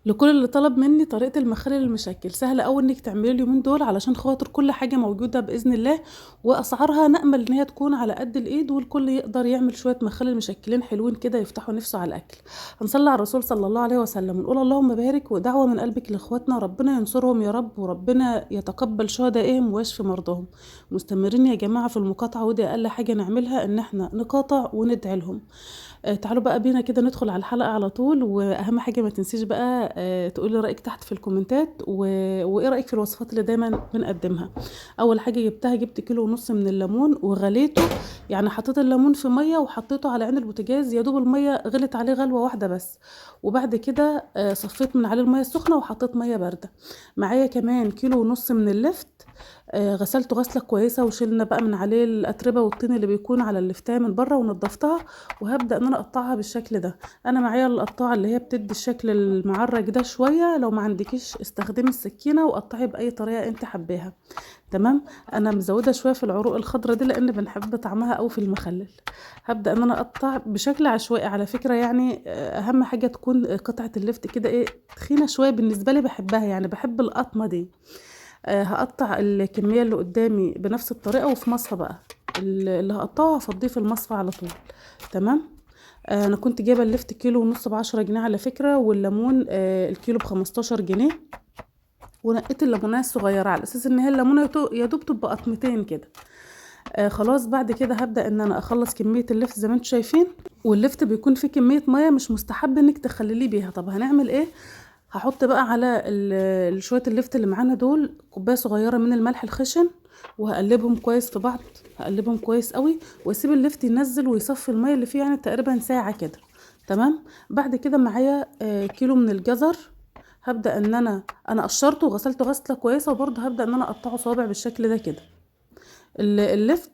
لكل اللي طلب مني طريقة المخلل المشكل سهلة أوي إنك تعمليه اليومين دول علشان خاطر كل حاجة موجودة بإذن الله، وأسعارها نأمل إن هي تكون على قد الإيد والكل يقدر يعمل شوية مخلل مشكلين حلوين كده يفتحوا نفسه على الأكل. هنصلي على الرسول صلى الله عليه وسلم ونقول اللهم بارك ودعوة من قلبك لإخواتنا ربنا ينصرهم يا رب وربنا يتقبل شهدائهم ويشفي مرضاهم. مستمرين يا جماعة في المقاطعة ودي أقل حاجة نعملها إن احنا نقاطع وندعي لهم. تعالوا بقى بينا كده ندخل على الحلقة على طول، واهم حاجة ما تنسيش بقى تقولي رأيك تحت في الكومنتات وايه رأيك في الوصفات اللي دايما بنقدمها. اول حاجة جبت كيلو ونص من الليمون وغليته، يعني حطيت الليمون في مية وحطيته على عين البوتاجاز يا دوب المية غلت عليه غلوة واحدة بس، وبعد كده صفيت من عليه المية السخنة وحطيت مية باردة. معايا كمان كيلو ونص من اللفت، غسلته غسلة كويسة وشلنا بقى من عليه الأتربة والطين اللي بيكون على اللفتاية من بره ونضفتها، وهبدأ ان انا اقطعها بالشكل ده. انا معايا القطاعة اللي هي بتدي الشكل المعرج ده شوية، لو ما عندكيش استخدمي السكينة وقطعي بأي طريقة انت حباها. تمام. انا مزودة شوية في العروق الخضراء دي لان بنحب طعمها قوي في المخلل. هبدأ ان انا اقطع بشكل عشوائي على فكرة، يعني اهم حاجة تكون قطعة اللفت كده ايه تخينة شوية بالنسبة لي، بحبها يعني بحب القطمة دي. هقطع الكمية اللي قدامي بنفس الطريقة وفي مصفى بقى، اللي هقطعه هفضيه في المصفى على طول. تمام. انا كنت جايبه اللفت كيلو ونص ب10 جنيه على فكره، والليمون الكيلو ب15 جنيه. ونقيت الليمونيه الصغيره على اساس ان هي الليمونه يا دوب تبقى قطمتين كده. خلاص بعد كده هبدا ان انا اخلص كميه اللفت زي ما انتم شايفين، واللفت بيكون فيه كميه ميه مش مستحب انك تخلليه بيها. طب هنعمل ايه؟ هحط بقى على شويه اللفت اللي معانا دول كوبايه صغيره من الملح الخشن، وهقلبهم كويس في بعض، هقلبهم كويس قوي، واسيب اللفت ينزل ويصفي الميه اللي فيه يعني تقريبا ساعه كده. تمام. بعد كده معايا كيلو من الجزر، هبدا ان انا قشرته وغسلته غسله كويسه، وبرضه هبدا ان انا اقطعه صوابع بالشكل ده كده.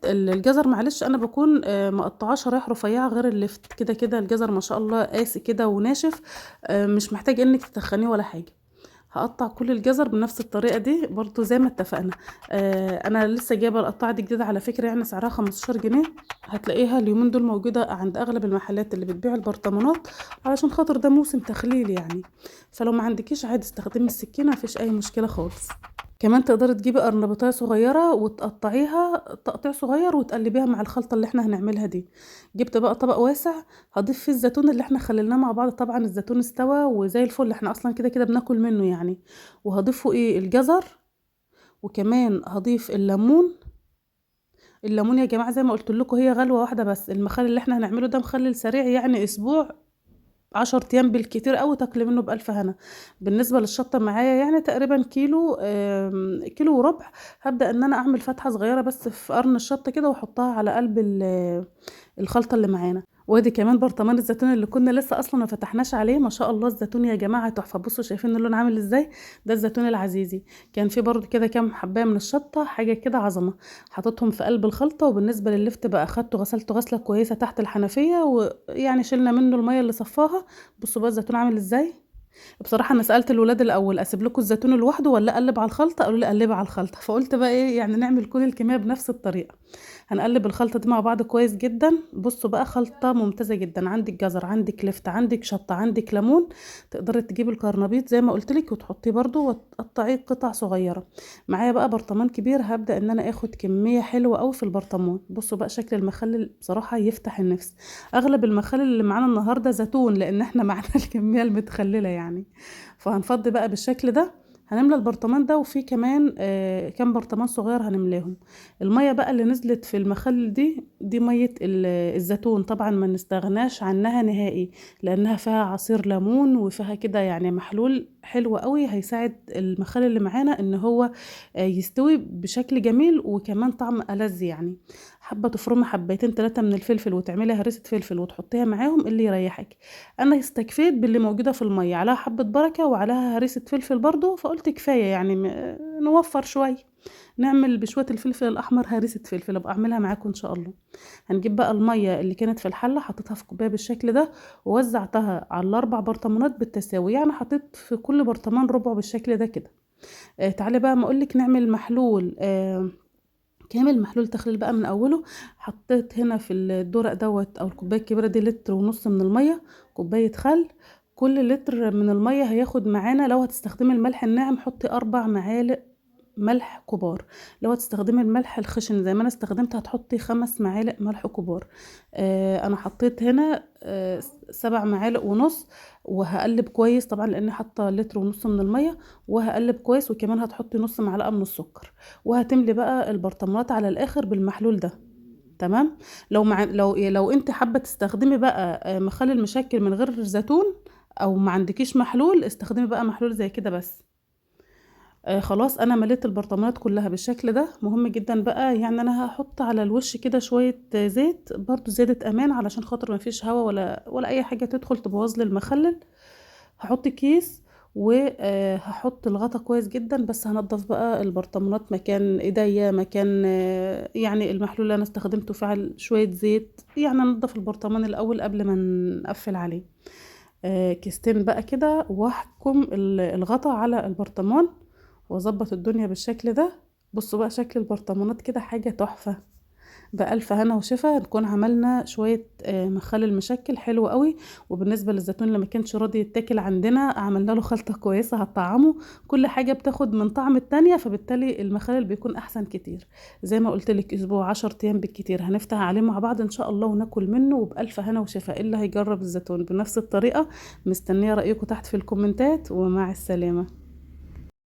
الجزر معلش انا بكون مقطعاه شرايح رفيعه، غير اللفت كده كده الجزر ما شاء الله قاسي كده وناشف، مش محتاج انك تتخنيه ولا حاجه. هقطع كل الجزر بنفس الطريقه دي برضو زي ما اتفقنا. انا لسه جايبه القطاعه دي جديده على فكره، يعني سعرها 15 جنيه. هتلاقيها اليومين دول موجوده عند اغلب المحلات اللي بتبيع البرطمانات، علشان خاطر ده موسم تخليل يعني. فلو ما عندكيش عادي استخدمي السكينه، مفيش اي مشكله خالص. كمان تقدري تجيبي قرنبيطايه صغيره وتقطعيها تقطيع صغير وتقلبيها مع الخلطه اللي احنا هنعملها دي. جبت بقى طبق واسع، هضيف فيه الزيتون اللي احنا خليناه مع بعض، طبعا الزيتون استوى وزي الفل، احنا اصلا كده كده بناكل منه يعني. وهضيفه ايه الجزر، وكمان هضيف الليمون. الليمون يا جماعه زي ما قلت لكم هي غلوه واحده بس، المخلل اللي احنا هنعمله ده مخلل سريع يعني اسبوع 10 ايام بالكتير قوي تاكلي منه بألف هنا. بالنسبه للشطه معايا يعني تقريبا كيلو، كيلو وربع. هبدا ان انا اعمل فتحه صغيره بس في قرن الشطه كده واحطها على قلب الخلطه اللي معانا. وادي كمان برطمان الزيتون اللي كنا لسه اصلا ما فتحناش عليه، ما شاء الله الزيتون يا جماعه تحفه، بصوا شايفين اللون عامل ازاي؟ ده الزيتون العزيزي. كان في برضو كده كام حبايه من الشطه حاجه كده عظمه، حطيتهم في قلب الخلطه. وبالنسبه للفت بقى اخدته غسلته غسله كويسه تحت الحنفيه، ويعني شلنا منه الميه اللي صفاها. بصوا بقى الزيتون عامل ازاي. بصراحه انا سالت الولاد الاول اسيب لكم الزيتون لوحده ولا اقلب على الخلطه، قالوا لي قلبي على الخلطه، فقلت بقى ايه يعني نعمل كل الكميه بنفس الطريقه. هنقلب الخلطة دي مع بعض كويس جدا. بصوا بقى خلطة ممتازة جدا، عندك جزر عندك لفت عندك شطة عندك ليمون. تقدري تجيبي الكرنبيط زي ما قلت لك وتحطيه برضو وتقطعيه قطع صغيرة. معايا بقى برطمان كبير، هبدأ ان انا اخد كمية حلوة قوي في البرطمان. بصوا بقى شكل المخلل بصراحة يفتح النفس. اغلب المخلل اللي معانا النهاردة زيتون لان احنا معانا الكمية المتخللة يعني. فهنفضي بقى بالشكل ده. هنملى البرطمان ده وفيه كمان كام برطمان صغير هنملاهم. المية بقى اللي نزلت في المخلل دي مية الزيتون، طبعا ما نستغناش عنها نهائي، لانها فيها عصير ليمون وفيها كده يعني محلول حلو قوي هيساعد المخلل اللي معانا ان هو يستوي بشكل جميل وكمان طعم ألذ يعني. حابة تفرمي حبيتين 3 من الفلفل وتعملي هريسة فلفل وتحطيها معاهم اللي يريحك. انا استكفيت باللي موجودة في المية، عليها حبة بركة وعليها هريسة فلفل برضو، فقلت كفاية يعني نوفر شوية. نعمل بشوية الفلفل الأحمر هريسة فلفل، أبقى أعملها معاكم إن شاء الله. هنجيب بقى المية اللي كانت في الحلة حطيتها في كوباية بالشكل ده، ووزعتها على الأربع برطمانات بالتساوي، يعني حطيت في كل برطمان ربع بالشكل ده كده. تعالي بقى ما أقولك نعمل محلول كامل، محلول تخليل بقى من أوله. حطيت هنا في الدورق دوت أو الكوباية الكبيرة دي لتر ونص من المية، كوباية خل، كل لتر من المية هياخد معانا، لو هتستخدمي الملح الناعم حطي 4 معالق ملح كبار، لو هتستخدمي الملح الخشن زي ما انا استخدمت هتحطي 5 معالق ملح كبار. انا حطيت هنا 7 معالق ونص، وهقلب كويس طبعا لاني حاطه لتر ونص من الميه، وهقلب كويس، وكمان هتحطي نص معلقه من السكر، وهتملي بقى البرطمانات على الاخر بالمحلول ده. تمام. لو انت حابه تستخدمي بقى مخلل مشكل من غير زيتون، او ما عندكيش محلول، استخدمي بقى محلول زي كده بس. خلاص انا مليت البرطمانات كلها بالشكل ده. مهم جدا بقى، يعني انا هحط على الوش كده شويه زيت، برضو زيادة امان علشان خاطر ما فيش هوا ولا اي حاجه تدخل تبوظ لي المخلل. هحط كيس، وهحط الغطا كويس جدا، بس هنضف بقى البرطمانات مكان ايديا، مكان يعني المحلول اللي انا استخدمته فعل شويه زيت، يعني انضف البرطمان الاول قبل ما نقفل عليه. كيستين بقى كده، واحكم الغطا على البرطمان، واظبط الدنيا بالشكل ده. بصوا بقى شكل البرطمانات كده حاجة تحفة. بألف هنا وشفا، نكون عملنا شوية مخلل مشكل حلو قوي. وبالنسبة للزيتون اللي ما كانش راضي يتاكل عندنا، عملنا له خلطة كويسة هتطعمه. كل حاجة بتاخد من طعم التانية، فبالتالي المخلل بيكون أحسن كتير. زي ما قلت لك، أسبوع 10 أيام بالكتير هنفتح عليه مع بعض إن شاء الله وناكل منه. وبألف هنا وشفا اللي هيجرب الزيتون بنفس الطريقة. مستنية رأيكم تحت في الكومنتات، ومع السلامة.